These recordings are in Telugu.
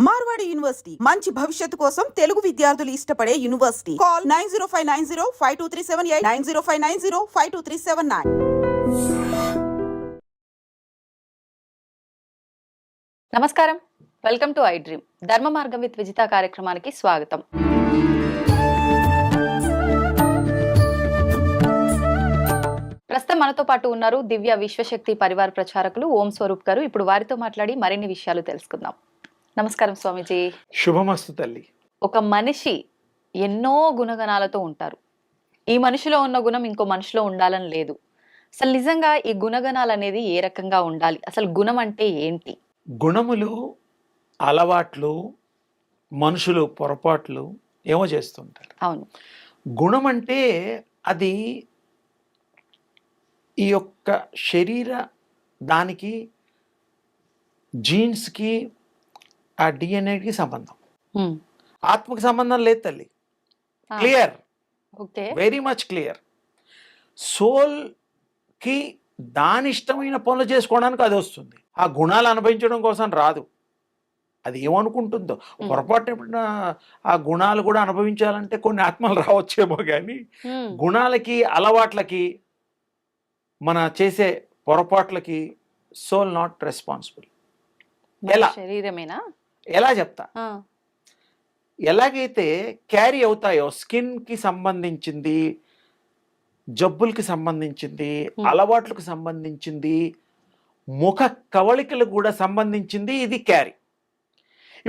మార్వాడి యూనివర్సిటీ మంచి భవిష్యత్తు కోసం తెలుగు విద్యార్థులు ఇష్టపడే యూనివర్సిటీ. కాల్ 9059052378 9059052379. నమస్కారం, వెల్కమ్ టు ఐ డ్రీమ్. ధర్మ మార్గం విత్ విజిత కార్యక్రమానికి స్వాగతం. ప్రస్తుతం మనతో పాటు ఉన్నారు దివ్య విశ్వశక్తి పరివార ప్రచారకులు ఓం స్వరూప్ గారు. ఇప్పుడు వారితో మాట్లాడి మరిన్ని విషయాలు తెలుసుకుందాం. నమస్కారం స్వామీజీ. శుభమస్తు తల్లి. ఒక మనిషి ఎన్నో గుణగణాలతో ఉంటారు. ఈ మనిషిలో ఉన్న గుణం ఇంకో మనిషిలో ఉండాలని లేదు. అసలు నిజంగా ఈ గుణగణాలు అనేది ఏ రకంగా ఉండాలి? అసలు గుణం అంటే ఏంటి? గుణములు, అలవాట్లు, మనుషులు పొరపాట్లు ఏమో చేస్తుంటారు. అవును. గుణం అంటే అది ఈ యొక్క శరీర దానికి జీన్స్కి ఆ డిఎన్ఏకి సంబంధం, ఆత్మకి సంబంధం లేదు తల్లి. Clear, okay, very much clear. సోల్కి దాని ఇష్టమైన పనులు చేసుకోవడానికి అది వస్తుంది. ఆ గుణాలు అనుభవించడం కోసం రాదు. అది ఏమనుకుంటుందో పొరపాటు ఎప్పుడైనా ఆ గుణాలు కూడా అనుభవించాలంటే కొన్ని ఆత్మలు రావచ్చేమో, కానీ గుణాలకి అలవాట్లకి మన చేసే పొరపాట్లకి సోల్ నాట్ రెస్పాన్సిబుల్. ఎలా శరీరమేనా? ఎలా చెప్తా. ఎలాగైతే క్యారీ అవుతాయో స్కిన్కి సంబంధించింది, జబ్బులకి సంబంధించింది, అలవాట్లకు సంబంధించింది, ముఖ కవళికలకు కూడా సంబంధించింది ఇది క్యారీ.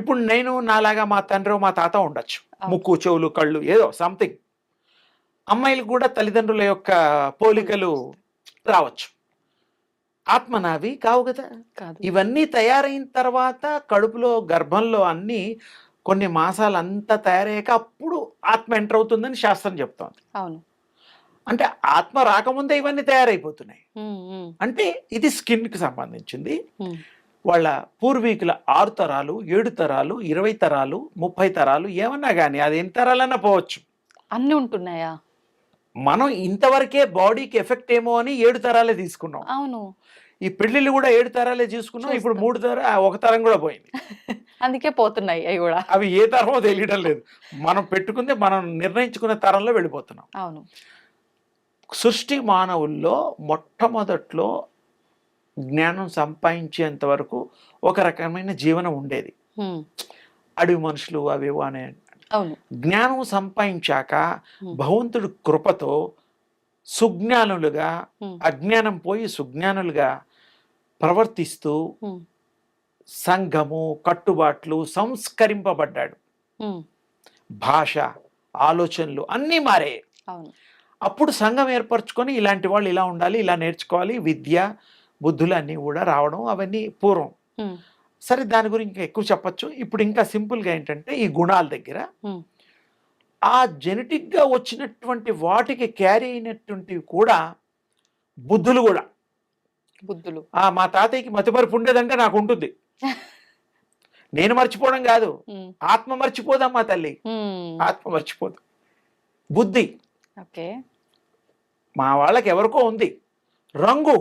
ఇప్పుడు నేను నాలాగా మా తండ్రి మా తాత ఉండొచ్చు, ముక్కు చెవులు కళ్ళు ఏదో సంథింగ్. అమ్మాయిలు కూడా తల్లిదండ్రుల యొక్క పోలికలు రావచ్చు. ఆత్మ నావి కావు కదా. ఇవన్నీ తయారైన తర్వాత కడుపులో గర్భంలో అన్నీ కొన్ని మాసాలు అంతా తయారయ్యాక అప్పుడు ఆత్మ ఎంటర్ అవుతుందని శాస్త్రం చెప్తోంది. అవును. అంటే ఆత్మ రాకముందే ఇవన్నీ తయారైపోతున్నాయి. అంటే ఇది స్కిన్కి సంబంధించింది. వాళ్ళ పూర్వీకుల 6 తరాలు 7 తరాలు 20 తరాలు 30 తరాలు ఏమన్నా కానీ అది ఎన్ని తరాలన్నా పోవచ్చు. అన్ని ఉంటున్నాయా? మనం ఇంతవరకే బాడీకి ఎఫెక్ట్ ఏమో అని 7 తరాలే తీసుకున్నాం. అవును. ఈ పెళ్లిళ్ళు కూడా 7 తరాలే తీసుకున్నాం. ఇప్పుడు 1 తరం కూడా పోయింది. అందుకే పోతున్నాయి అవి కూడా. అవి ఏ తరమో తెలియడం లేదు. మనం పెట్టుకుందే మనం నిర్ణయించుకునే తరంలో వెళ్ళిపోతున్నాం. అవును. సృష్టి మానవుల్లో మొట్టమొదట్లో జ్ఞానం సంపాదించేంత వరకు ఒక రకమైన జీవనం ఉండేది. అడవి మనుషులు అవేవో అనే. జ్ఞానం సంపాదించాక భగవంతుడి కృపతో సుజ్ఞానులుగా, అజ్ఞానం పోయి సుజ్ఞానులుగా ప్రవర్తిస్తూ సంఘము కట్టుబాట్లు సంస్కరింపబడ్డాడు. భాష, ఆలోచనలు అన్నీ మారే. అప్పుడు సంఘం ఏర్పరచుకొని ఇలాంటి వాళ్ళు ఇలా ఉండాలి, ఇలా నేర్చుకోవాలి, విద్య బుద్ధులు అన్నీ కూడా రావడం అవన్నీ పూర్వం. సరే, దాని గురించి ఎక్కువ చెప్పచ్చు. ఇప్పుడు ఇంకా సింపుల్గా ఏంటంటే ఈ గుణాల దగ్గర ఆ జెనెటిక్గా వచ్చినటువంటి వాటికి క్యారీ అయినటువంటివి కూడా బుద్ధులు కూడా. బుద్ధులు మా తాతయ్యకి మతిమరుపు ఉండేదంటే నాకు ఉంటుంది. నేను మర్చిపోవడం కాదు, ఆత్మ మర్చిపోదమ్మా తల్లి, ఆత్మ మర్చిపోదు. బుద్ధి మా వాళ్ళకి ఎవరికో ఉంది. రంగు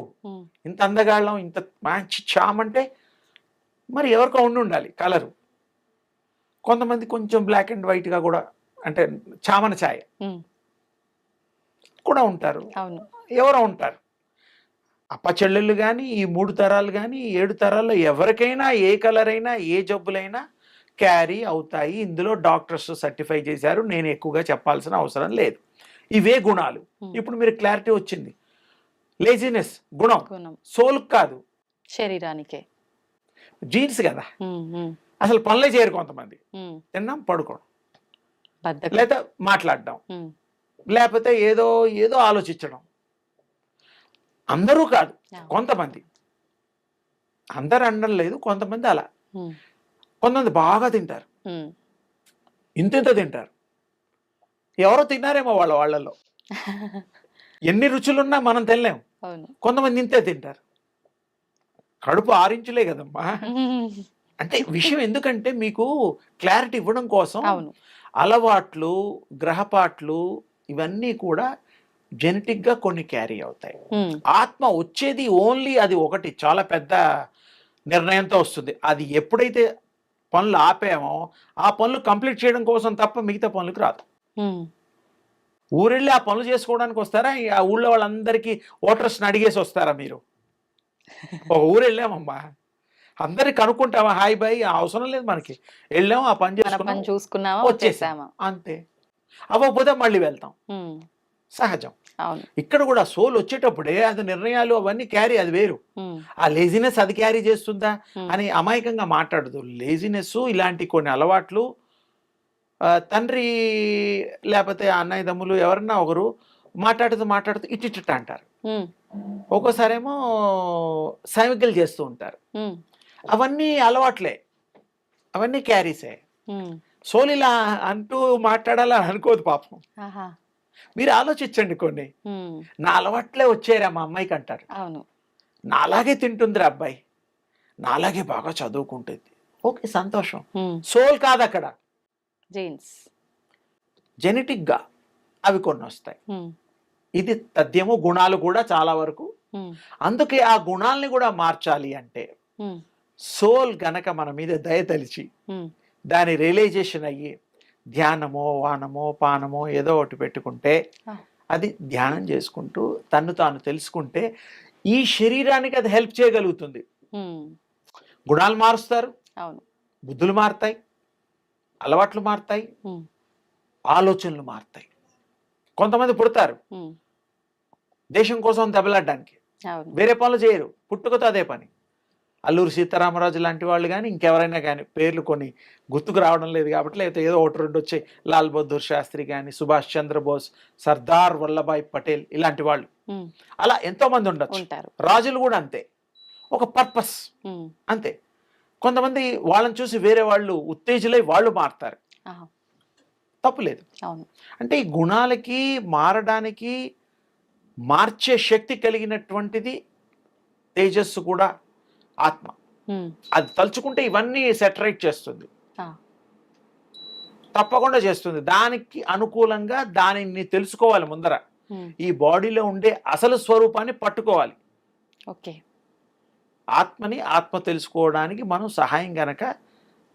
ఇంత అందగాళ్ళం, ఇంత మంచి చామంటే మరి ఎవరికో ఉండాలి కలరు. కొంతమంది కొంచెం బ్లాక్ అండ్ వైట్గా కూడా, అంటే చామన ఛాయ కూడా ఉంటారు, ఎవరో ఉంటారు. అప్ప చెల్లెళ్ళు కానీ ఈ 3 తరాలు కానీ 7 తరాల్లో ఎవరికైనా ఏ కలర్ అయినా ఏ జబ్బులైనా క్యారీ అవుతాయి. ఇందులో డాక్టర్స్ సర్టిఫై చేశారు, నేను ఎక్కువగా చెప్పాల్సిన అవసరం లేదు. ఇవే గుణాలు. ఇప్పుడు మీరు క్లారిటీ వచ్చింది. లేజినెస్ గుణం, సోల్ కాదు, శరీరానికే. జీన్స్ కదా. అసలు పనులే చేయరు కొంతమంది. తిన్నాం, పడుకోవడం, లేదా మాట్లాడడం, లేకపోతే ఏదో ఏదో ఆలోచించడం. అందరూ కాదు, కొంతమంది. అందరు అనడం లేదు, కొంతమంది అలా. కొంతమంది బాగా తింటారు, ఇంత తింటారు. ఎవరో తిన్నారేమో వాళ్ళలో. ఎన్ని రుచులున్నా మనం తినలేము. కొంతమంది ఇంతే తింటారు. కడుపు 6 ఇంచులే కదమ్మా. అంటే విషయం ఎందుకంటే మీకు క్లారిటీ ఇవ్వడం కోసం. అలవాట్లు, గ్రహపాట్లు ఇవన్నీ కూడా జెనెటిక్గా కొన్ని క్యారీ అవుతాయి. ఆత్మ వచ్చేది ఓన్లీ అది ఒకటి, చాలా పెద్ద నిర్ణయంతో వస్తుంది. అది ఎప్పుడైతే పనులు ఆపేమో ఆ పనులు కంప్లీట్ చేయడం కోసం తప్ప మిగతా పనులకు రాదు. ఊరెళ్ళి ఆ పనులు చేసుకోవడానికి వస్తారా? ఆ ఊళ్ళో వాళ్ళందరికీ ఓటర్స్ని అడిగేసి వస్తారా మీరు? ఒక ఊరు వెళ్ళామమ్మా, అందరికి కనుక్కుంటామా? హాయ్ బాయ్ అవసరం లేదు మనకి. వెళ్ళాము, ఆ పని మన పని చేసుకున్నాం, చూసుకున్నామా, వచ్చేసామా, వచ్చేసామా. అంతే. అవ్వకపోతే మళ్ళీ వెళ్తాం, ఉమ్, సహజం. అవును. ఇక్కడ కూడా సోల్ వచ్చేటప్పుడే అది నిర్ణయాలు అవన్నీ క్యారీ, అది వేరు. ఉమ్, ఆ లేజినెస్ అది క్యారీ చేస్తుందా ఉమ్, అని అమాయకంగా మాట్లాడదు. లేజినెస్ ఇలాంటి కొన్ని అలవాట్లు తండ్రి లేకపోతే అన్నయ్య తమ్ములు ఎవరన్నా ఒకరు మాట్లాడుతూ మాట్లాడుతూ ఇట్టిట్ట అంటారు. ఉమ్, ఒక్కోసారేమో సైమికలు చేస్తూ ఉంటారు. ఉమ్, అవన్నీ అలవాట్లే, అవన్నీ క్యారీసే. ఉమ్, సోల్ ఇలా అంటూ మాట్లాడాలని అనుకోదు పాపం. ఆహా, మీరు ఆలోచించండి కొన్ని. ఉమ్, నా అలవాట్లే వచ్చారా మా అమ్మాయికి అంటారు. అవును. నాలాగే తింటుందిరా అబ్బాయి, నాలాగే బాగా చదువుకుంటుంది, ఓకే సంతోషం. ఉమ్, సోల్ కాదు అక్కడ, జీన్స్. జెనెటిక్గా అవి కొన్ని వస్తాయి. ఉమ్, ఇది తథ్యము. గుణాలు కూడా చాలా వరకు. ఉమ్, అందుకే ఆ గుణాలని కూడా మార్చాలి అంటే ఉమ్, సోల్ గనక మన మీద దయతలిచి ఉమ్, దాని రియలైజేషన్ అయ్యి ధ్యానమో వానమో పానమో ఏదో ఒకటి పెట్టుకుంటే, ఆ. అది ధ్యానం చేసుకుంటూ తన్ను తాను తెలుసుకుంటే ఈ శరీరానికి అది హెల్ప్ చేయగలుగుతుంది. ఉమ్, గుణాలు మారుస్తారు, అవును. బుద్ధులు మారుతాయి, అలవాట్లు మారుతాయి, ఉమ్, ఆలోచనలు మారుతాయి. కొంతమంది పుడతారు ఉమ్, దేశం కోసం దెబ్బలాడడానికి, అవును. వేరే పనులు చేయరు, పుట్టుకతో అదే పని. అల్లూరి సీతారామరాజు లాంటి వాళ్ళు కానీ ఇంకెవరైనా కానీ పేర్లు కొన్ని గుర్తుకు రావడం లేదు కాబట్టి, లేకపోతే ఏదో ఒకటి రెండు వచ్చాయి. లాల్ బహదూర్ శాస్త్రి కానీ, సుభాష్ చంద్రబోస్, సర్దార్ వల్లభాయ్ పటేల్, ఇలాంటి వాళ్ళు ఉమ్, అలా ఎంతోమంది ఉండొచ్చు. ఉంటారు. రాజులు కూడా అంతే, ఒక పర్పస్ ఉమ్, అంతే. కొంతమంది వాళ్ళని చూసి వేరే వాళ్ళు ఉత్తేజులై వాళ్ళు మారుతారు, ఆహా, తప్పులేదు. అవును. అంటే ఈ గుణాలకి మారడానికి మార్చే శక్తి కలిగినటువంటిది తేజస్సు కూడా ఆత్మ. ఉమ్, అది తలుచుకుంటే ఇవన్నీ సెటరేట్ చేస్తుంది, ఆ, తప్పకుండా చేస్తుంది. దానికి అనుకూలంగా దానిని తెలుసుకోవాలి ముందర. ఉమ్, ఈ బాడీలో ఉండే అసలు స్వరూపాన్ని పట్టుకోవాలి. ఓకే. ఆత్మని ఆత్మ తెలుసుకోవడానికి మనం సహాయం గనక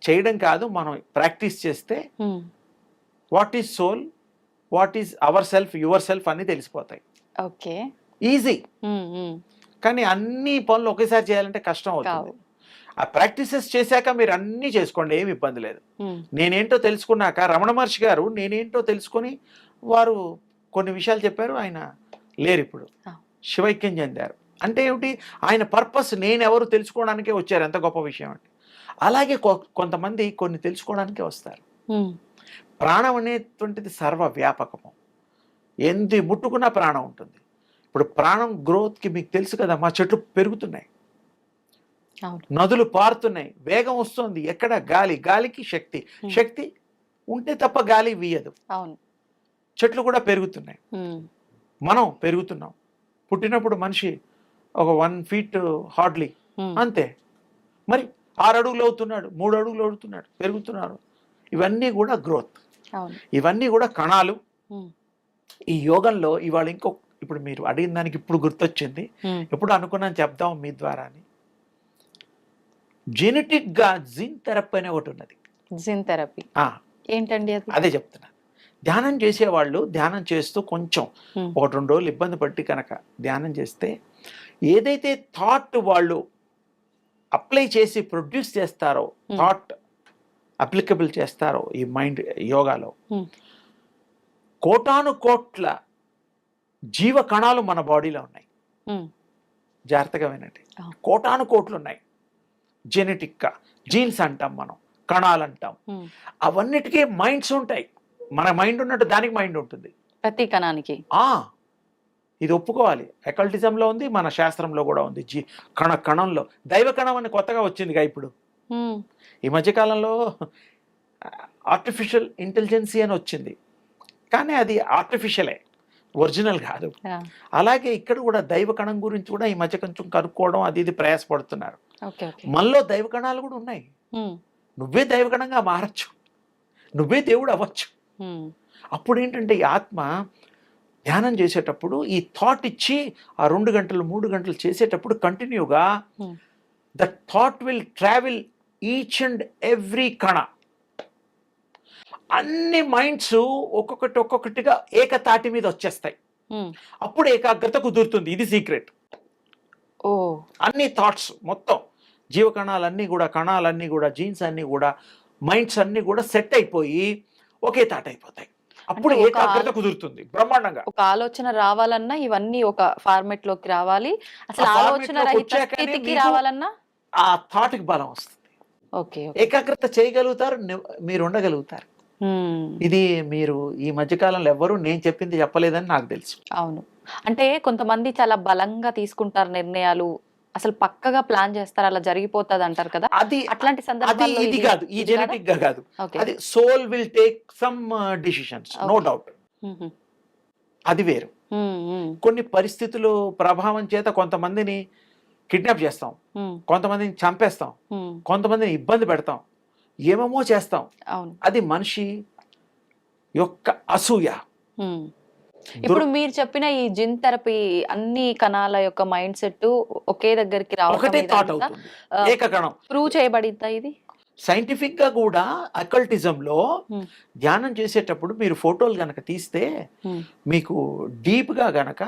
చేయడం కాదు, మనం ప్రాక్టీస్ చేస్తే um, what is soul, what is our self, yourself అన్నీ తెలిసిపోతాయి. ఓకే. ఈజీ. ఉమ్, ఉమ్, కానీ అన్ని పనులు ఒకేసారి చేయాలంటే కష్టం అవుతుంది. కావు. ఆ ప్రాక్టీసెస్ చేశాక మీరు అన్నీ చేసుకోండి, ఏమి ఇబ్బంది లేదు. ఉమ్, నేనేంటో తెలుసుకున్నాక రమణ మహర్షి గారు నేనేంటో తెలుసుకొని వారు కొన్ని విషయాలు చెప్పారు. ఆయన లేరు ఇప్పుడు, ఆ. శివైక్యం చెందారు. అంటే ఏమిటి? ఆయన పర్పస్ నేనెవరు తెలుసుకోవడానికే వచ్చారు. ఎంత గొప్ప విషయం అండి. అలాగే కొంతమంది కొన్ని తెలుసుకోవడానికే వస్తారు. ఉమ్, ప్రాణం అనేటువంటిది సర్వ వ్యాపకము, ఎందు ముట్టుకున్న ప్రాణం ఉంటుంది. ఇప్పుడు ప్రాణం గ్రోత్కి మీకు తెలుసు కదా, మా చెట్లు పెరుగుతున్నాయి, అవును. నదులు పారుతున్నాయి, వేగం వస్తుంది. ఎక్కడ? గాలి, గాలికి శక్తి, శక్తి ఉంటే తప్ప గాలి వీయదు. అవును. చెట్లు కూడా పెరుగుతున్నాయి, ఉమ్, మనం పెరుగుతున్నాం. పుట్టినప్పుడు మనిషి ఒక 1 feet హార్డ్లీ, ఉమ్, అంతే. మరి 6 అడుగులు అవుతున్నాడు, 3 అడుగులు అవుతున్నాడు, పెరుగుతున్నారు. ఇవన్నీ కూడా గ్రోత్, అవును. ఇవన్నీ కూడా కణాలు. ఉమ్, ఈ యోగంలో ఇవాళ ఇప్పుడు మీరు అడిగిన దానికి ఇప్పుడు గుర్తొచ్చింది, ఉమ్, ఎప్పుడు అనుకున్నాను చెప్దాం మీ ద్వారా అని. జెనెటిక్గా జిన్ థెరపీ అనే ఒకటి ఉన్నది. జిన్ థెరపీ ఏంటండి అది? అదే చెప్తున్నా. ధ్యానం చేసేవాళ్ళు ధ్యానం చేస్తూ కొంచెం ఉమ్, 1-2 రోజులు ఇబ్బంది పట్టి కనుక ధ్యానం చేస్తే ఏదైతే థాట్ వాళ్ళు అప్లై చేసి ప్రొడ్యూస్ చేస్తారో, థాట్ అప్లికబుల్ చేస్తారో ఈ మైండ్ యోగాలో, ఉమ్, కోటాను కోట్ల జీవ కణాలు మన బాడీలో ఉన్నాయి. ఉమ్, జాగ్రత్తగా వినండి. ఆ. కోటాను కోట్లు ఉన్నాయి జెనెటిక్గా. జీన్స్ అంటాం మనం, కణాలు అంటాం. ఉమ్, అవన్నిటికీ మైండ్స్ ఉంటాయి. మన మైండ్ ఉన్నట్టు దానికి మైండ్ ఉంటుంది. ప్రతి కణానికి. ఇది ఒప్పుకోవాలి. ఎకల్టిజంలో ఉంది, మన శాస్త్రంలో కూడా ఉంది. కణంలో దైవ కణం అని కొత్తగా వచ్చిందిగా ఇప్పుడు ఉమ్, ఈ మధ్యకాలంలో. ఆర్టిఫిషియల్ ఇంటెలిజెన్సీ అని వచ్చింది, కానీ అది ఆర్టిఫిషియలే, ఒరిజినల్ కాదు. ఆ, అలాగే ఇక్కడ కూడా దైవ కణం గురించి కూడా ఈ మధ్య కొంచెం కనుక్కోవడం అది ఇది ప్రయాసపడుతున్నారు. ఓకే. ఓకే. మనలో దైవ కణాలు కూడా ఉన్నాయి. ఉమ్, నువ్వే దైవగణంగా మారచ్చు, నువ్వే దేవుడు అవ్వచ్చు. ఉమ్, అప్పుడు ఏంటంటే ఈ ఆత్మ ధ్యానం చేసేటప్పుడు ఈ థాట్ ఇచ్చి ఆ 2 గంటలు 3 గంటలు చేసేటప్పుడు కంటిన్యూగా Hmm. That thought will travel each and every కణ, అన్ని మైండ్స్ ఒక్కొక్కటిగా ఏకతాటి మీద వచ్చేస్తాయి. ఉమ్. అప్పుడు ఏకాగ్రత కుదురుతుంది. ఇది సీక్రెట్. ఓ. అన్ని థాట్స్ మొత్తం జీవకణాలన్నీ కూడా, కణాలన్నీ కూడా, జీన్స్ అన్నీ కూడా, మైండ్స్ అన్నీ కూడా సెట్ అయిపోయి ఒకే తాట అయిపోతాయి. అప్పుడు అంటే ఒక ఏకాగ్రత కుదురుతుంది బ్రహ్మాండంగా. ఒక ఆలోచన రావాలన్నా ఇవన్నీ ఒక ఫార్మెట్ లోకి రావాలి. అసలు ఆ format ఆలోచన లోకి రహిత వచ్చాకనే స్థితికి మీకు రావాలన్నా ఆ థాట్కి బలం వస్తుంది. ఓకే. ఏకాగ్రత చేయగలుగుతారు, మీరు ఉండగలుగుతారు. ఇది మీరు ఈ మధ్యకాలంలో ఎవ్వరూ నేను చెప్పింది చెప్పలేదని నాకు తెలుసు. అవును. అంటే కొంతమంది చాలా బలంగా తీసుకుంటారు నిర్ణయాలు, అసలు పక్కగా ప్లాన్ చేస్తారు, అలా జరిగిపోతుంది అంటారు కదా. అది అట్లాంటి అది సందర్భాల్లో ఇది కాదు, ఈ ఇది కాదా? జెనెటిక్ గా కాదు. ఓకే. అది soul will take some decisions, no Okay. Doubt. మ్మ్. అది వేరు. మ్మ్. కొన్ని పరిస్థితులు ప్రభావం చేత కొంతమందిని కిడ్నాప్ చేస్తాం, మ్మ్. కొంతమందిని చంపేస్తాం, మ్మ్. కొంతమందిని ఇబ్బంది పెడతాం, ఏమేమో చేస్తాం. అవును. అది మనిషి యొక్క అసూయ. మ్మ్. ఇప్పుడు మీరు చెప్పిన ఈ జిన్ థెరపీ అన్ని కణాల యొక్క మైండ్ సెట్ ఒకే దగ్గరికి ఒకటే థాట్ రావడం అవుతుంది, ఏకకణం. ప్రూవ్ చేయబడిందా ఇది? సైంటిఫిక్ గా కూడా అకల్టిజంలో మ్మ్. ధ్యానం చేసేటప్పుడు మీరు ఫోటోలు గనక తీస్తే మ్మ్. మీకు డీప్ గా గనక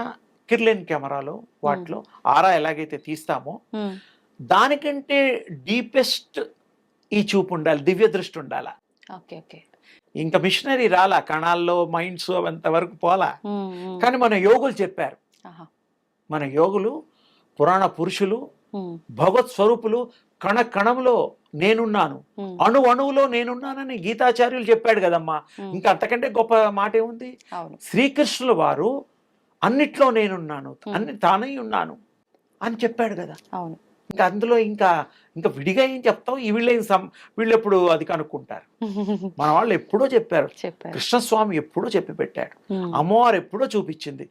కిర్లెన్ కెమెరాలో వాటిలో ఆరా ఎలాగైతే తీస్తామో మ్మ్. దానికంటే డీపెస్ట్ ఈ చూపు ఉండాలి, దివ్య దృష్టి ఉండాలా. ఓకే. ఓకే. ఇంకా మిషనరీ రాలా, కణాల్లో మైండ్స్ అంతవరకు పోలా. మ్మ్. మ్మ్. కానీ మన యోగులు చెప్పారు, ఆహా. మన యోగులు పురాణ పురుషులు మ్మ్. భగవత్ స్వరూపులు కణ కణంలో నేనున్నాను, మ్మ్. అణు అణువులో నేనున్నానని గీతాచార్యులు చెప్పాడు కదమ్మా. మ్మ్. ఇంకా అంతకంటే గొప్ప మాట ఏముంది? అవును. శ్రీకృష్ణుల వారు అన్నిట్లో నేనున్నాను, అన్ని తానై ఉన్నాను అని చెప్పాడు కదా. అవును. ఇంకా అందులో ఇంకా ఇంకా విడిగా ఏం చెప్తాం? ఈ వీళ్ళు ఎప్పుడు అది కనుక్కుంటారు. మన వాళ్ళు ఎప్పుడో చెప్పారు, చెప్పారు. కృష్ణస్వామి ఎప్పుడో చెప్పి పెట్టాడు, మ్మ్. అమ్మవారు ఎప్పుడో చూపించింది,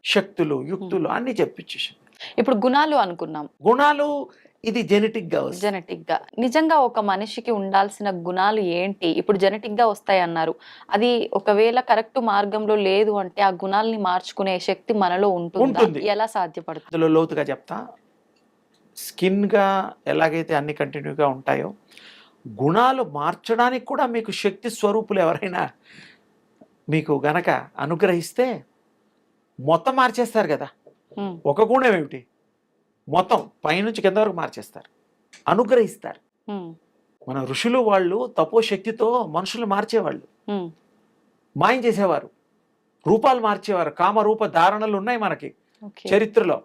శక్తులు యుక్తులు అన్ని చెప్పించేసింది. ఇప్పుడు గుణాలు అనుకున్నాం, గుణాలు ఇది జెనెటిక్ గా వస్తుంది. జెనెటిక్ గా. నిజంగా ఒక మనిషికి ఉండాల్సిన గుణాలు ఏంటి? ఇప్పుడు జెనెటిక్ గా వస్తాయి అన్నారు, అది ఒకవేళ కరెక్ట్ మార్గంలో లేదు అంటే ఆ గుణాలని మార్చుకునే శక్తి మనలో ఉంటుందా? ఉంటుంది. ఎలా సాధ్యపడుతుంది? అందులో లోతుగా చెప్తా. స్కిన్ గా ఎలాగైతే అన్ని కంటిన్యూగా ఉంటాయో, గుణాలు మార్చడానికి కూడా మీకు శక్తి స్వరూపులు ఎవరైనా మీకు గనక అనుగ్రహిస్తే మొత్తం మార్చేస్తారు కదా. మ్మ్. ఒక గుణం ఏమిటి, మొత్తం పైనుంచి కింద వరకు మార్చేస్తారు, అనుగ్రహిస్తారు. మ్మ్. మన ఋషులు వాళ్ళు తపోశక్తితో మనుషులు మార్చేవాళ్ళు, మ్మ్. మాయం చేసేవారు, రూపాలు మార్చేవారు. కామరూప ధారణలు ఉన్నాయి మనకి ఓకే. చరిత్రలో.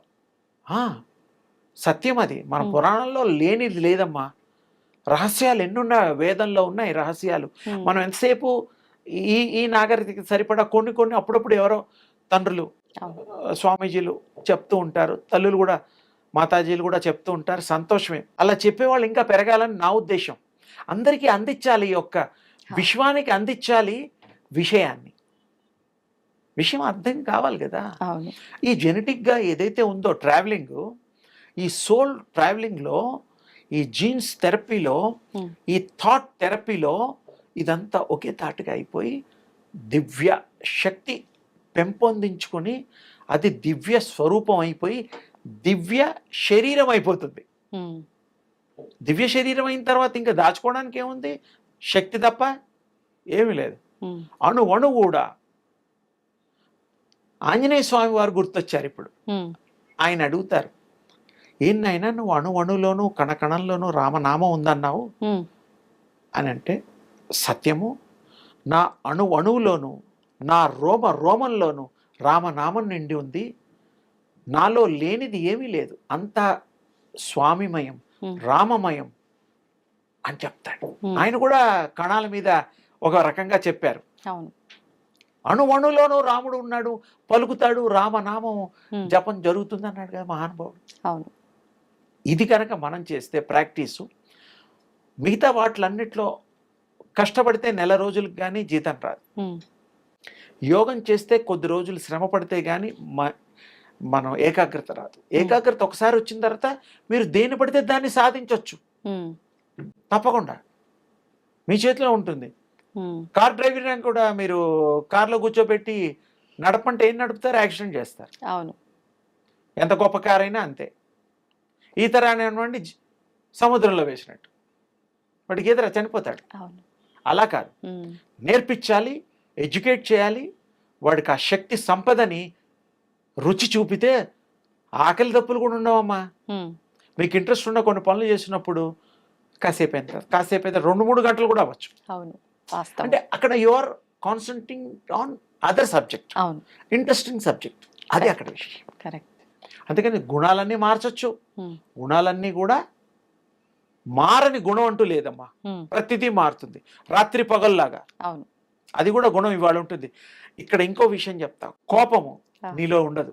సత్యం అది, మన పురాణంలో లేనిది లేదమ్మా. రహస్యాలు ఎన్నున్నాయి, వేదంలో ఉన్నాయి రహస్యాలు. మ్మ్. మనం ఎంతసేపు ఈ నాగరికతకి సరిపడా కొన్ని అప్పుడప్పుడు ఎవరో తండ్రులు అవును. స్వామీజీలు చెప్తూ ఉంటారు, తల్లులు కూడా మాతాజీలు కూడా చెప్తూ ఉంటారు. సంతోషమే, అలా చెప్పేవాళ్ళు ఇంకా పెరగాలని నా ఉద్దేశం. అందరికీ అందించాలి, ఈ యొక్క విశ్వానికి అందించాలి విషయాన్ని. విషయం అర్థం కావాలి కదా. అవును. ఈ జెనెటిక్గా ఏదైతే ఉందో ట్రావెలింగ్, ఈ సోల్ ట్రావెలింగ్లో, ఈ జీన్స్ థెరపీలో, మ్మ్. ఈ థాట్ థెరపీలో ఇదంతా ఒకే తాటుగా అయిపోయి దివ్య శక్తి పెంపొందించుకొని అది దివ్య స్వరూపం అయిపోయి దివ్య శరీరం అయిపోతుంది. మ్మ్. దివ్య శరీరం అయిన తర్వాత ఇంకా దాచుకోవడానికి ఏముంది? శక్తి తప్ప ఏమీ లేదు. మ్మ్. అణు అణు కూడా ఆంజనేయ స్వామి వారు గుర్తొచ్చారు ఇప్పుడు. మ్మ్. ఆయన అడుగుతారు, ఏంటైనా నువ్వు అణు అణులోను కణకణంలోనూ రామనామం ఉందన్నావు మ్మ్. అని అంటే, సత్యము, నా అణు అణువులోను నా రోమ రోమంలోను రామనామం నిండి ఉంది, నాలో లేనిది ఏమీ లేదు, అంతా స్వామిమయం రామమయం అని చెప్తాడు. ఆయన కూడా కణాల మీద ఒక రకంగా చెప్పారు. అవును. అణు అణులోనూ రాముడు ఉన్నాడు, పలుకుతాడు, రామనామం జపం జరుగుతుంది అన్నాడు కదా మహానుభావుడు. అవును. ఇది కనుక మనం చేస్తే ప్రాక్టీసు, మిగతా వాటిలన్నిట్లో కష్టపడితే నెల రోజులకు కానీ జీతం రాదు. మ్మ్. యోగం చేస్తే కొద్ది రోజులు శ్రమ పడితే కానీ మనం ఏకాగ్రత రాదు. ఏకాగ్రత ఒకసారి వచ్చిన తర్వాత మీరు దేన్ని పడితే దాన్ని సాధించవచ్చు మ్మ్. తప్పకుండా, మీ చేతిలో ఉంటుంది. మ్మ్. కార్ డ్రైవింగ్ కూడా మీరు కార్లో కూర్చోబెట్టి నడపంటే ఏం నడుపుతారు? యాక్సిడెంట్ చేస్తారు. అవును. ఎంత గొప్ప కార్ అయినా అంతే. ఈత రానివ్వండి, సముద్రంలో వేసినట్టు. వాడికి ఎదురా చనిపోతాడు. అవును. అలా కాదు, ఉమ్, నేర్పించాలి, ఎడ్యుకేట్ చేయాలి, వాడికి ఆ శక్తి సంపదని రుచి చూపితే ఆకలి దప్పులు కూడా ఉండవమ్మా. ఉమ్, మీకు ఇంట్రెస్ట్ ఉన్న కొన్ని పనులు చేసినప్పుడు కాసేపు అయిన 2-3 గంటలు కూడా అవ్వచ్చు. అవును, వాస్తవం. అంటే అక్కడ you are concentrating on other subject, అవును, ఇంట్రెస్టింగ్ సబ్జెక్ట్, అది అక్కడ విషయం. కరెక్ట్. అందుకని గుణాలన్నీ మార్చొచ్చు, గుణాలన్నీ కూడా మారని గుణం అంటూ లేదమ్మా. ప్రతిదీ మారుతుంది, రాత్రి పగల్లాగా. అవును. అది కూడా గుణం ఇవాళ ఉంటుంది. ఇక్కడ ఇంకో విషయం చెప్తా, కోపము నీలో ఉండదు,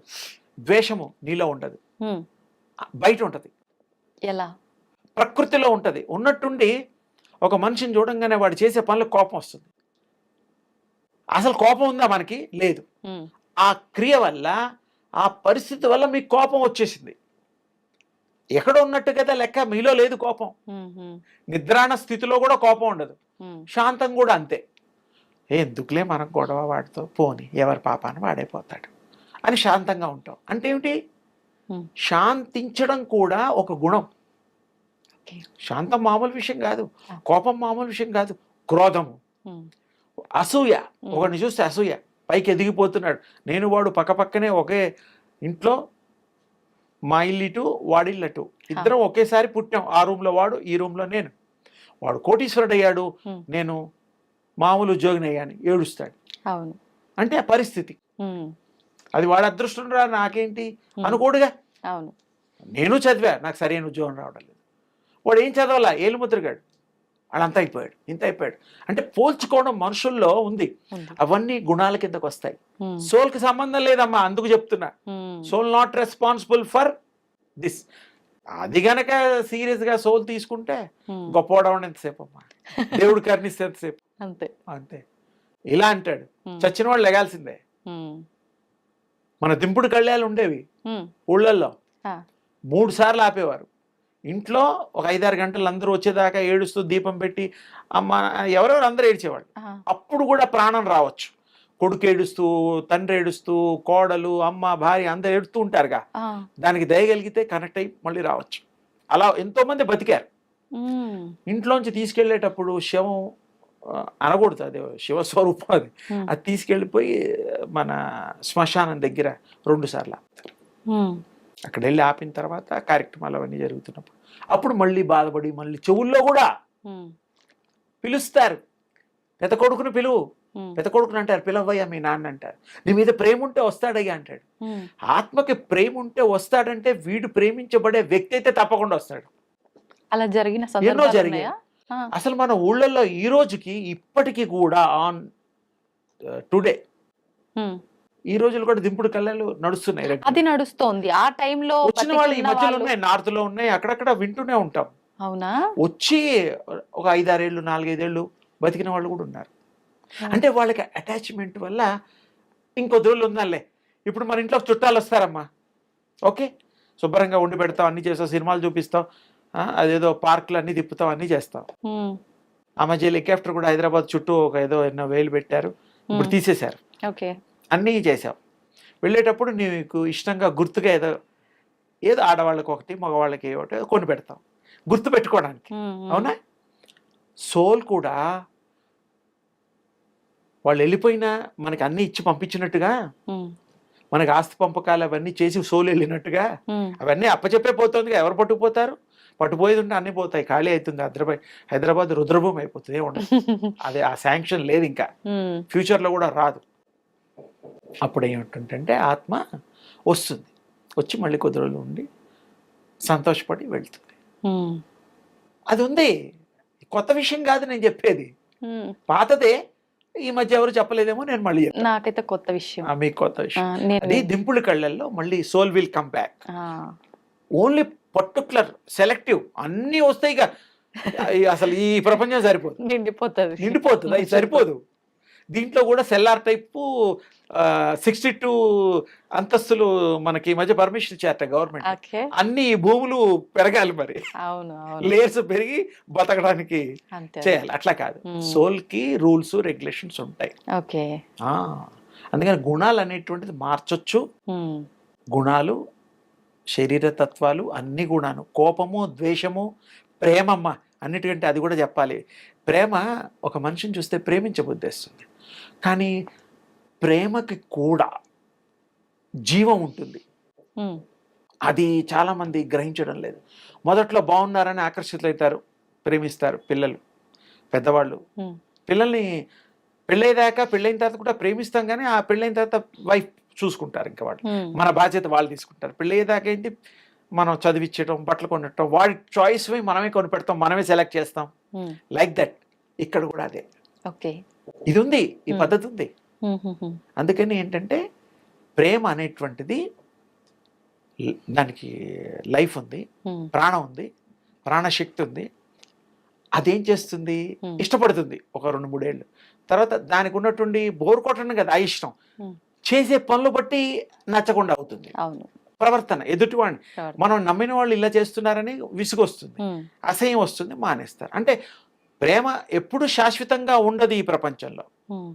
ద్వేషము నీలో ఉండదు, ఉమ్, బయట ఉంటది, ఎలా? ప్రకృతిలో ఉంటది. ఉన్నట్టుండి ఒక మనిషిని చూడంగానే వాడు చేసే పనులకు కోపం వస్తుంది. అసలు కోపం ఉందా మనకి? లేదు. ఉమ్, ఆ క్రియ వల్ల, ఆ పరిస్థితి వల్ల మీకు కోపం వచ్చేసింది. ఎక్కడ ఉన్నట్టు కదా లెక్క, మీలో లేదు కోపం. ఉమ్, ఉమ్, నిద్రాణ స్థితిలో కూడా కోపం ఉండదు, ఉమ్, శాంతం కూడా అంతే. ఎందుకులే మనం గొడవ, వాడితో పోని, ఎవరి పాపాన్ని వాడైపోతాడు అని శాంతంగా ఉంటాం. అంటే ఏమిటి? ఉమ్, శాంతించడం కూడా ఒక గుణం. ఓకే. శాంతం మామూలు విషయం కాదు, కోపం మామూలు విషయం కాదు. క్రోధము, ఉమ్, అసూయ, ఒకడిని చూస్తే అసూయ, పైకి ఎదిగిపోతున్నాడు. నేను వాడు పక్కపక్కనే ఒకే ఇంట్లో, మా ఇల్లు ఇటు వాడిల్లు అటు, ఇద్దరం ఒకేసారి పుట్టాం. ఆ రూమ్లో వాడు, ఈ రూమ్లో నేను. వాడు కోటీశ్వరుడు అయ్యాడు, నేను మామూలు ఉద్యోగిని అయ్యాను, ఏడుస్తాడు. అవును. అంటే ఆ పరిస్థితి, ఉమ్, అది వాడు అదృష్టం రా, నాకేంటి అనుకోడుగా. అవును. నేను చదివా, నాకు సరైన ఉద్యోగం రావడం లేదు. వాడు ఏం చదవాలా, ఏలుముద్రగాడు, వాడంతా అయిపోయాడు, ఇంత అయిపోయాడు. అంటే పోల్చుకోవడం మనుషుల్లో ఉంది. ఉంది. అవన్నీ గుణాల కిందకు వస్తాయి. ఉమ్, సోల్కి సంబంధం లేదమ్మా, అందుకు చెప్తున్నా. Um, soul not responsible for this. అది గనక సీరియస్గా సోల్ తీసుకుంటే ఉమ్, గొప్పవాడవడం ఎంతసేపు అమ్మా, దేవుడు కర్ణిస్తే ఎంతసేపు, అంతే. అంతే. ఇలా అంటాడు, ఉమ్, చచ్చిన వాళ్ళు లెగాల్సిందే. ఉమ్, మన దింపుడు కళ్యాలు ఉండేవి ఉమ్, ఊళ్ళల్లో, ఆ, 3 సార్లు ఆపేవారు. ఇంట్లో ఒక 5-6 గంటలు అందరూ వచ్చేదాకా ఏడుస్తూ దీపం పెట్టి, అమ్మ ఎవరెవరు అందరూ ఏడ్చేవాళ్ళు. ఆ, అప్పుడు కూడా ప్రాణం రావచ్చు. కొడుకు ఏడుస్తూ, తండ్రి ఏడుస్తూ, కోడలు, అమ్మ, భార్య అందరూ ఏడుస్తూ ఉంటారుగా, ఆ, దానికి దయగలిగితే కనెక్ట్ అయ్యి మళ్ళీ రావచ్చు. అలా ఎంతోమంది బతికారు. ఉమ్, ఇంట్లోంచి తీసుకెళ్ళేటప్పుడు శవం అనకూడదు, అది శివస్వరూపం, అది ఉమ్, అది తీసుకెళ్ళిపోయి మన శ్మశానం దగ్గర 2 సార్లు ఆపుతారు. ఉమ్, అక్కడ వెళ్ళి ఆపిన తర్వాత కార్యక్రమాలు అవన్నీ జరుగుతున్నప్పుడు అప్పుడు మళ్ళీ బాధపడి, మళ్ళీ చెవుల్లో కూడా ఉమ్, పిలుస్తారు. పెద్ద కొడుకుని పిలువు, ఉమ్, పెద్ద కొడుకుని అంటారు, పిలవయ్యా మీ నాన్న అంటారు. నీ మీద ప్రేమ ఉంటే వస్తాడయ్యా అంటాడు. ఉమ్, ఆత్మకి ప్రేమ ఉంటే వస్తాడంటే వీడు ప్రేమించబడే వ్యక్తి అయితే తప్పకుండా వస్తాడు. అలా జరిగిన ఎన్నో సందర్భాలు జరిగాయి. ఉన్నాయా? ఆ, అసలు మన ఊళ్ళల్లో ఈ రోజుకి ఇప్పటికీ కూడా ఆన్ టుడే, ఉమ్, ఈ రోజులు కూడా దింపుడు కళ్ళలు నడుస్తున్నాయి. regular. అది నడుస్తోంది ఆ టైంలో వచ్చిన వాళ్ళు ఈ బతికున్న మధ్యలో వాళ్ళు. ఉన్నాయి, నార్త్ లో ఉన్నాయి, అక్కడక్కడ వింటూనే ఉంటాం. అవునా? వచ్చి ఒక 5-6 ఏళ్ళు, 4-5 ఏళ్ళు బతికిన వాళ్ళు కూడా ఉన్నారు. అంటే వాళ్ళకి అటాచ్మెంట్ వల్ల ఇంకొద్ది రోజులు ఉందాలే. ఇప్పుడు మన ఇంట్లో చుట్టాలు వస్తారమ్మా, ఓకే, శుభ్రంగా వండి పెడతాం, అన్నీ చేస్తాం, సినిమాలు చూపిస్తాం, అదేదో పార్కులు అన్నీ తిప్పుతాం, అన్నీ చేస్తాం. ఉమ్, ఆ మధ్య హెలికాప్టర్ కూడా హైదరాబాద్ చుట్టూ ఒక ఏదో ఎన్నో వేలు పెట్టారు, ఇప్పుడు తీసేశారు. ఓకే. అన్నీ చేసాం. వెళ్ళేటప్పుడు నీకు ఇష్టంగా గుర్తుగా ఏదో ఏదో ఆడవాళ్ళకి ఒకటి, మగవాళ్ళకి ఒకటి కొని పెడతాం గుర్తు పెట్టుకోవడానికి. ఉమ్, ఉమ్, అవునా? సోల్ కూడా వాళ్ళు వెళ్ళిపోయినా మనకి అన్నీ ఇచ్చి పంపించినట్టుగా, ఉమ్, మనకి ఆస్తి పంపకాలు అవన్నీ చేసి సోల్ వెళ్ళినట్టుగా, ఉమ్, అవన్నీ అప్పచెప్పే పోతుందిగా. ఎవరు పట్టుకుపోతారు? పట్టుపోయేది ఉంటే అన్నీ పోతాయి, ఖాళీ అవుతుంది. హైదరాబాద్ రుద్రభూమి అయిపోతుంది, ఉండదు. అదే ఆ శాంక్షన్ లేదు, ఇంకా ఉమ్, ఫ్యూచర్లో కూడా రాదు. అప్పుడు ఏమిటంటే ఆత్మ వస్తుంది, వచ్చి మళ్ళీ కొద్ది రోజులు ఉండి సంతోషపడి వెళ్తుంది. ఉమ్, అది ఉంది, కొత్త విషయం కాదు నేను చెప్పేది, ఉమ్. పాతదే. ఈ మధ్య ఎవరు చెప్పలేదేమో, నేను మళ్ళీ చెప్తాను. నాకైతే కొత్త విషయం. మీకు కొత్త విషయం. నేను అది దింపుడు కళ్ళల్లో మళ్ళీ సోల్ విల్ కమ్ బ్యాక్. ఆ, ఓన్లీ పర్టికులర్ సెలెక్టివ్ అన్నీ వస్తాయి. ఇక అసలు ఈ ప్రపంచం సరిపోదు, నిండిపోతుంది. నిండిపోతుంది, అది సరిపోదు. దీంట్లో కూడా సెల్లార్ టైపు 62 అంతస్తులు మనకి ఈ మధ్య పర్మిషన్ ఇచ్చారట గవర్నమెంట్. ఓకే. అన్ని భూములు పెరగాలి, మరి అవును, అవును, లేయర్స్ పెరిగి బతకడానికి అంతే. చేయాలి. అట్లా కాదు, సోల్ కి రూల్స్ రెగ్యులేషన్స్ ఉంటాయి. ఓకే. అందుకని గుణాలు అనేటువంటిది మార్చొచ్చు. ఉమ్, గుణాలు, శరీర తత్వాలు అన్ని గుణాలు, కోపము, ద్వేషము, ప్రేమమ్మ అన్నిటికంటే అది కూడా చెప్పాలి. ప్రేమ ఒక మనిషిని చూస్తే ప్రేమించబుద్ధేస్తుంది, కానీ ప్రేమకి కూడా జీవం ఉంటుంది. ఉమ్, అది చాలామంది గ్రహించడం లేదు. మొదట్లో బాగున్నారని ఆకర్షితులవుతారు, ప్రేమిస్తారు పిల్లలు, పెద్దవాళ్ళు. ఉమ్, పిల్లల్ని పెళ్ళయ్యేదాకా, పెళ్ళైన తర్వాత కూడా ప్రేమిస్తాం, కానీ ఆ పెళ్ళైన తర్వాత వైఫ్ చూసుకుంటారు, ఇంకా వాళ్ళు ఉమ్, మన బాధ్యత వాళ్ళు తీసుకుంటారు. పెళ్ళయ్యేదాకా ఏంటి, మనం చదివించడం, బట్టలు కొనటం, వాడి చాయిస్ మనమే కొనిపెడతాం, మనమే సెలెక్ట్ చేస్తాం. ఉమ్, లైక్ దట్ ఇక్కడ కూడా అదే, ఓకే. ఇది ఉంది, ఈ పద్ధతి ఉంది. ఉమ్, ఉమ్, ఉమ్, అందుకని ఏంటంటే ప్రేమ అనేటువంటిది దానికి లైఫ్ ఉంది, ఉమ్, ప్రాణం ఉంది, ప్రాణశక్తి ఉంది. అదేం చేస్తుంది, Hmm. ఇష్టపడుతుంది ఒక 2-3 ఏళ్ళు తర్వాత. దానికి ఉన్నటువంటి బోర్ కొట్టడం కదా ఆ ఇష్టం, Hmm. చేసే పనులు బట్టి నచ్చకుండా అవుతుంది. అవును. ప్రవర్తన ఎదుటివాడిని, ప్రవర్తన. మనం నమ్మిన వాళ్ళు ఇలా చేస్తున్నారని విసుగు వస్తుంది, ఉమ్, అసహ్యం వస్తుంది, మానేస్తారు. అంటే ప్రేమ ఎప్పుడు శాశ్వతంగా ఉండదు ఈ ప్రపంచంలో, ఉమ్,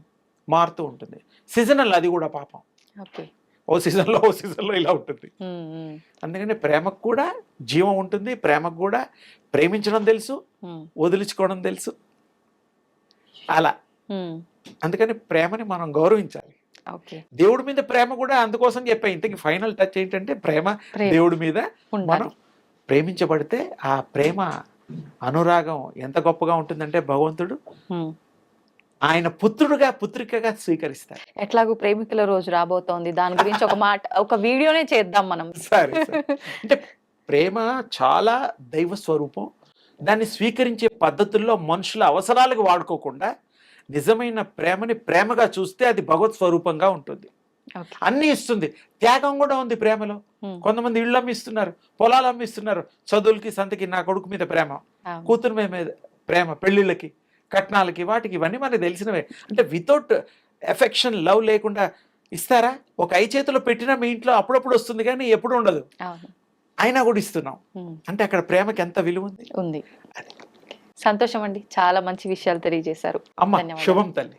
మారుతూ ఉంటుంది. సీజనల్, అది కూడా పాపం, ఓకే. ఓ సీజన్లో ఇలా ఉంటుంది. ఉమ్, ఉమ్, అందుకని ప్రేమకు కూడా జీవం ఉంటుంది, ప్రేమకు కూడా ప్రేమించడం తెలుసు, ఉమ్, వదిలించుకోవడం తెలుసు, అలా. ఉమ్, అందుకని ప్రేమని మనం గౌరవించాలి. ఓకే. దేవుడి మీద ప్రేమ కూడా అందుకోసం చెప్పా. ఇంతకీ ఫైనల్ టచ్ ఏంటంటే ప్రేమ ప్రేమ దేవుడి మీద ఉండాలి. మనం ప్రేమించబడితే ఆ ప్రేమ అనురాగం ఎంత గొప్పగా ఉంటుందంటే భగవంతుడు ఉమ్. ఆయన పుత్రుడుగా, పుత్రికగా స్వీకరిస్తారు. ఎట్లాగూ ప్రేమికుల రోజు రాబోతోంది, దాని గురించి ఒక మాట, ఒక వీడియోనే చేద్దాం మనం. సరే. అంటే ప్రేమ చాలా దైవ స్వరూపం. దాన్ని స్వీకరించే పద్ధతుల్లో మనుషుల అవసరాలకు వాడుకోకుండా నిజమైన ప్రేమని ప్రేమగా చూస్తే అది భగవత్ స్వరూపంగా ఉంటుంది. ఓకే. అన్నీ ఇస్తుంది, త్యాగం కూడా ఉంది ప్రేమలో. ఉమ్, కొంతమంది ఇళ్ళు అమ్మిస్తున్నారు, పొలాలు అమ్మిస్తున్నారు, చదువులకి, సంతకి, నా కొడుకు మీద ప్రేమ, అవును. కూతురు మీద ప్రేమ, పెళ్ళిళ్ళకి, కట్నాలకి, వాటికి, ఇవన్నీ మనకు తెలిసినవే. అంటే వితౌట్ ఎఫెక్షన్, లవ్ లేకుండా ఇస్తారా? ఒక చేతిలో పెట్టినా మీ ఇంట్లో అప్పుడప్పుడు వస్తుంది, కానీ ఎప్పుడు ఉండదు, అవును. అయినా కూడా ఇస్తున్నాం. ఉమ్, అంటే అక్కడ ప్రేమకి ఎంత విలువ ఉంది. ఉంది. సంతోషం అండి, చాలా మంచి విషయాలు తెలియజేశారు. అమ్మ ధన్యవాదాలు. శుభం తల్లి.